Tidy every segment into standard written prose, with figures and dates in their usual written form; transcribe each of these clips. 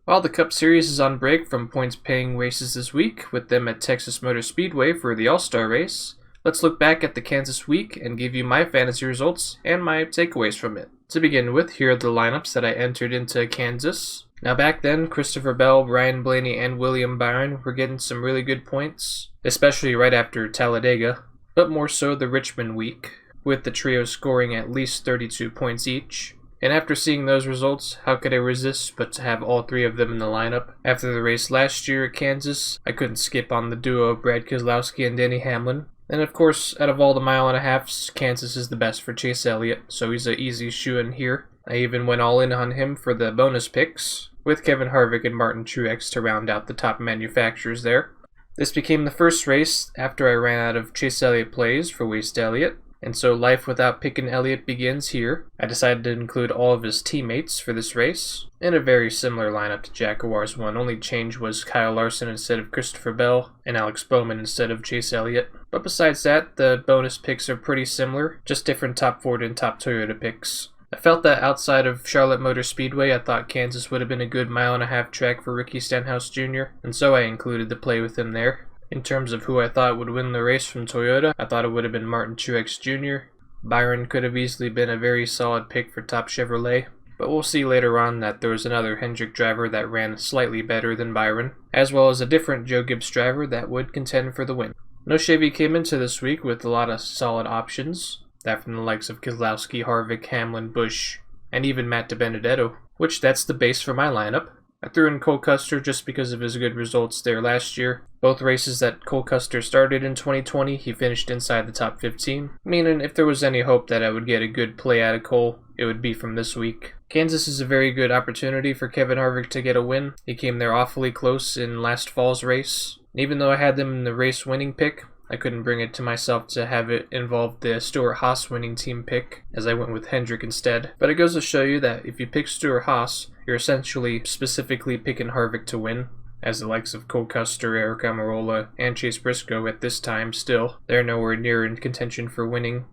While the Cup Series is on break from points-paying races this week, with them at Texas Motor Speedway for the All-Star race, let's look back at the Kansas week and give you my fantasy results and my takeaways from it. To begin with, here are the lineups that I entered into Kansas. Now back then, Christopher Bell, Ryan Blaney, and William Byron were getting some really good points, especially right after Talladega, but more so the Richmond week, with the trio scoring at least 32 points each. And after seeing those results, how could I resist but to have all three of them in the lineup? After the race last year at Kansas, I couldn't skip on the duo of Brad Keselowski and Denny Hamlin. And of course, out of all the mile-and-a-halfs, Kansas is the best for Chase Elliott, so he's an easy shoo-in here. I even went all in on him for the bonus picks, with Kevin Harvick and Martin Truex to round out the top manufacturers there. This became the first race after I ran out of Chase Elliott plays for Waste Elliott. And so life without picking Elliott begins here. I decided to include all of his teammates for this race, in a very similar lineup to Jackuwarz one. Only change was Kyle Larson instead of Christopher Bell, and Alex Bowman instead of Chase Elliott. But besides that, the bonus picks are pretty similar, just different top Ford and top Toyota picks. I felt that outside of Charlotte Motor Speedway, I thought Kansas would have been a good mile-and-a-half track for Ricky Stenhouse Jr., and so I included the play with him there. In terms of who I thought would win the race from Toyota, I thought it would have been Martin Truex Jr. Byron could have easily been a very solid pick for top Chevrolet, but we'll see later on that there was another Hendrick driver that ran slightly better than Byron, as well as a different Joe Gibbs driver that would contend for the win. No Chevy came into this week with a lot of solid options, that from the likes of Keselowski, Harvick, Hamlin, Busch, and even Matt DiBenedetto, which that's the base for my lineup. I threw in Cole Custer just because of his good results there last year. Both races that Cole Custer started in 2020, he finished inside the top 15, meaning if there was any hope that I would get a good play out of Cole, it would be from this week. Kansas is a very good opportunity for Kevin Harvick to get a win. He came there awfully close in last fall's race. And even though I had them in the race winning pick, I couldn't bring it to myself to have it involve the Stewart-Haas winning team pick, as I went with Hendrick instead. But it goes to show you that if you pick Stewart-Haas, you're essentially specifically picking Harvick to win, as the likes of Cole Custer, Eric Almirola, and Chase Briscoe at this time still. They're nowhere near in contention for winning.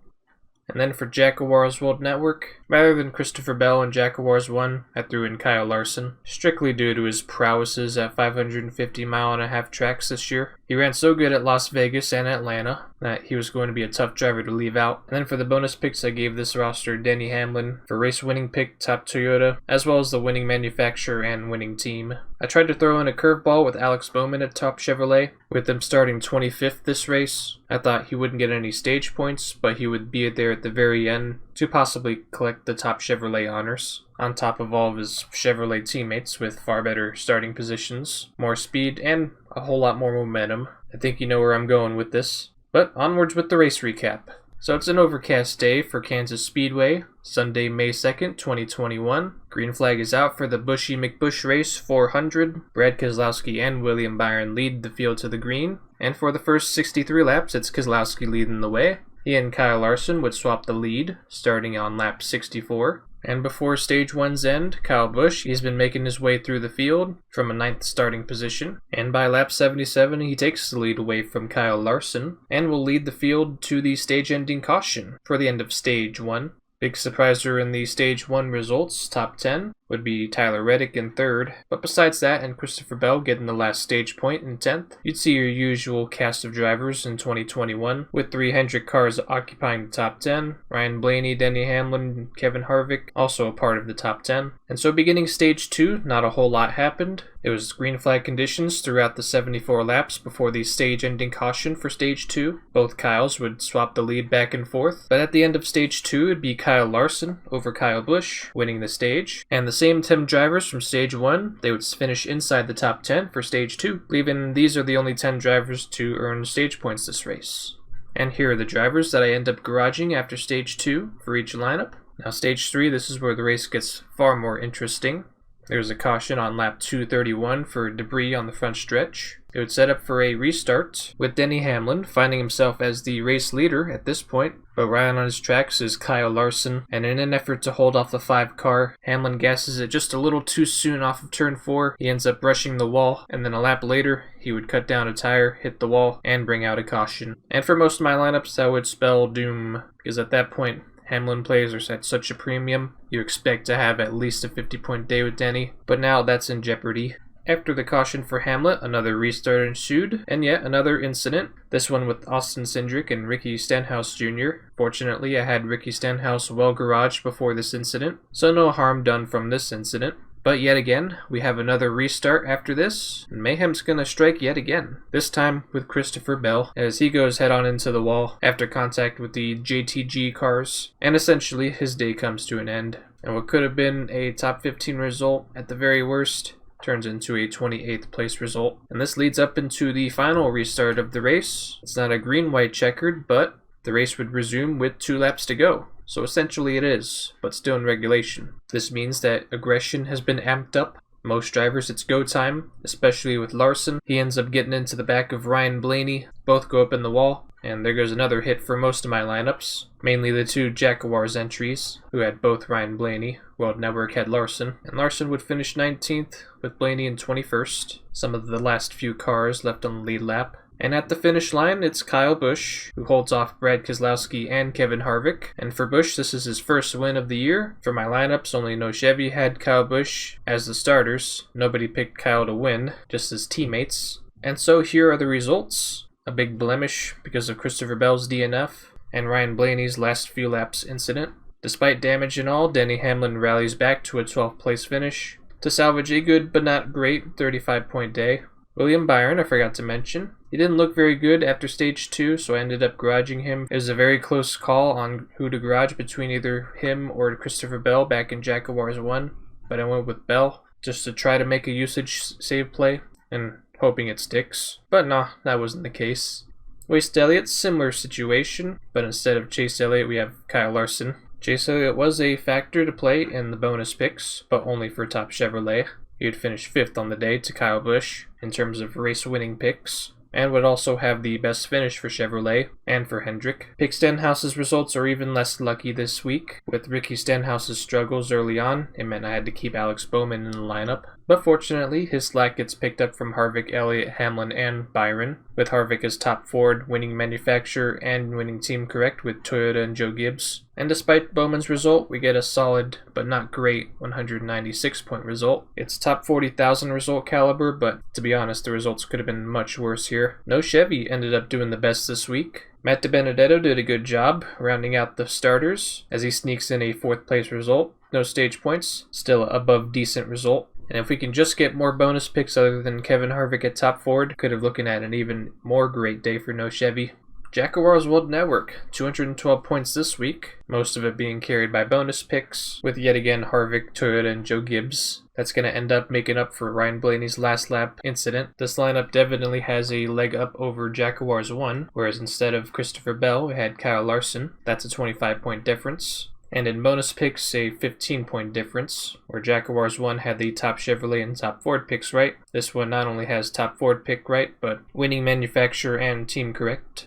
And then for Jackuwarz World Network, rather than Christopher Bell and Jackuwarz 1, I threw in Kyle Larson, strictly due to his prowesses at 550 mile-and-a-half tracks this year. He ran so good at Las Vegas and Atlanta that he was going to be a tough driver to leave out. And then for the bonus picks, I gave this roster Denny Hamlin for race winning pick, top Toyota, as well as the winning manufacturer and winning team. I tried to throw in a curveball with Alex Bowman at top Chevrolet, with him starting 25th this race. I thought he wouldn't get any stage points, but he would be there at the very end to possibly collect the top Chevrolet honors, on top of all of his Chevrolet teammates with far better starting positions, more speed, and a whole lot more momentum. I think you know where I'm going with this. But onwards with the race recap. So it's an overcast day for Kansas Speedway, Sunday, May 2nd, 2021. Green flag is out for the Bushy McBush Race 400. Brad Keselowski and William Byron lead the field to the green. And for the first 63 laps, it's Keselowski leading the way. He and Kyle Larson would swap the lead, starting on lap 64. And before stage 1's end, Kyle Busch, he's been making his way through the field from a 9th starting position. And by lap 77, he takes the lead away from Kyle Larson and will lead the field to the stage-ending caution for the end of stage 1. Big surpriser in the stage 1 results, top 10, would be Tyler Reddick in 3rd. But besides that, and Christopher Bell getting the last stage point in 10th, you'd see your usual cast of drivers in 2021, with 3 Hendrick cars occupying the top 10. Ryan Blaney, Denny Hamlin, and Kevin Harvick also a part of the top 10. And so beginning stage 2, not a whole lot happened. It was green flag conditions throughout the 74 laps before the stage-ending caution for stage 2. Both Kyles would swap the lead back and forth, but at the end of stage 2, it'd be Kyle Larson over Kyle Busch, winning the stage. And the same 10 drivers from stage 1, they would finish inside the top 10 for stage 2, leaving these are the only 10 drivers to earn stage points this race. And here are the drivers that I end up garaging after stage 2 for each lineup. Now stage 3, this is where the race gets far more interesting. There's a caution on lap 231 for debris on the front stretch. It would set up for a restart, with Denny Hamlin finding himself as the race leader at this point, but right on his tracks is Kyle Larson, and in an effort to hold off the 5 car, Hamlin gasses it just a little too soon off of turn 4. He ends up brushing the wall, and then a lap later, he would cut down a tire, hit the wall, and bring out a caution. And for most of my lineups, that would spell doom, because at that point, Hamlin plays are at such a premium, you expect to have at least a 50-point day with Denny, but now that's in jeopardy. After the caution for Hamlet, another restart ensued, and yet another incident, this one with Austin Cindric and Ricky Stenhouse Jr. Fortunately, I had Ricky Stenhouse well garaged before this incident, so no harm done from this incident. But yet again, we have another restart after this, and mayhem's gonna strike yet again. This time with Christopher Bell, as he goes head on into the wall after contact with the JTG cars, and essentially his day comes to an end. And what could have been a top 15 result at the very worst turns into a 28th place result. And this leads up into the final restart of the race. It's not a green-white checkered, but the race would resume with 2 laps to go. So essentially it is, but still in regulation. This means that aggression has been amped up. Most drivers, it's go time, especially with Larson. He ends up getting into the back of Ryan Blaney. Both go up in the wall, and there goes another hit for most of my lineups. Mainly the 2 Jackuwarz entries, who had both Ryan Blaney. World Network had Larson, and Larson would finish 19th with Blaney in 21st. Some of the last few cars left on the lead lap. And at the finish line, it's Kyle Busch, who holds off Brad Keselowski and Kevin Harvick. And for Busch, this is his first win of the year. For my lineups, only No Chevy had Kyle Busch as the starters. Nobody picked Kyle to win, just his teammates. And so here are the results. A big blemish because of Christopher Bell's DNF and Ryan Blaney's last few laps incident. Despite damage and all, Denny Hamlin rallies back to a 12th place finish to salvage a good but not great 35-point day. William Byron, I forgot to mention. He didn't look very good after stage 2, so I ended up garaging him. It was a very close call on who to garage between either him or Christopher Bell back in Jackuwarz 1, but I went with Bell just to try to make a usage save play and hoping it sticks. But no, that wasn't the case. Waste Elliott, similar situation, but instead of Chase Elliott, we have Kyle Larson. Chase Elliott was a factor to play in the bonus picks, but only for Top Chevrolet. He would finish 5th on the day to Kyle Busch in terms of race-winning picks, and would also have the best finish for Chevrolet and for Hendrick. Pick Stenhouse's results are even less lucky this week. With Ricky Stenhouse's struggles early on, it meant I had to keep Alex Bowman in the lineup. But fortunately, his slack gets picked up from Harvick, Elliott, Hamlin, and Byron, with Harvick as top Ford, winning manufacturer, and winning team correct with Toyota and Joe Gibbs. And despite Bowman's result, we get a solid, but not great, 196-point result. It's top 40,000 result caliber, but to be honest, the results could have been much worse here. No Chevy ended up doing the best this week. Matt DiBenedetto did a good job rounding out the starters as he sneaks in a 4th place result. No stage points, still above decent result. And if we can just get more bonus picks other than Kevin Harvick at top Ford, could have looking at an even more great day for No Chevy. Jackuwarz World Network, 212 points this week, most of it being carried by bonus picks, with yet again Harvick, Toyota, and Joe Gibbs. That's going to end up making up for Ryan Blaney's last lap incident. This lineup definitely has a leg up over Jackuwarz 1, whereas instead of Christopher Bell, we had Kyle Larson. That's a 25-point difference. And in bonus picks, a 15-point difference, where Jackuwarz 1 had the top Chevrolet and top Ford picks right. This one not only has top Ford pick right, but winning manufacturer and team correct.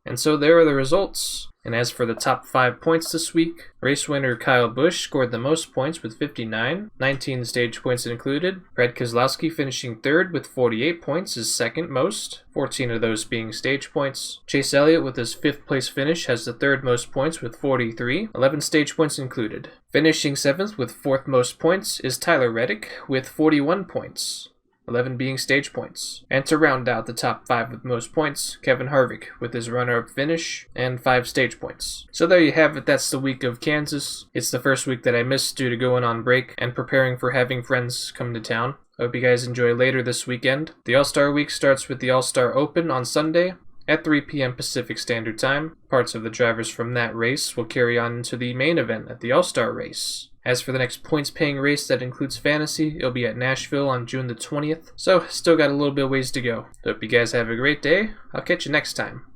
And so there are the results. And as for the top 5 points this week, race winner Kyle Busch scored the most points with 59, 19 stage points included. Brad Keselowski finishing 3rd with 48 points is second most, 14 of those being stage points. Chase Elliott with his 5th place finish has the 3rd most points with 43, 11 stage points included. Finishing 7th with 4th most points is Tyler Reddick with 41 points. 11 being stage points. And to round out the top 5 with most points, Kevin Harvick with his runner-up finish and 5 stage points. So there you have it, that's the week of Kansas. It's the first week that I missed due to going on break and preparing for having friends come to town. I hope you guys enjoy later this weekend. The All-Star Week starts with the All-Star Open on Sunday at 3 p.m. Pacific Standard Time. Parts of the drivers from that race will carry on into the main event at the All-Star Race. As for the next points-paying race that includes fantasy, it'll be at Nashville on June the 20th, so still got a little bit of ways to go. Hope you guys have a great day. I'll catch you next time.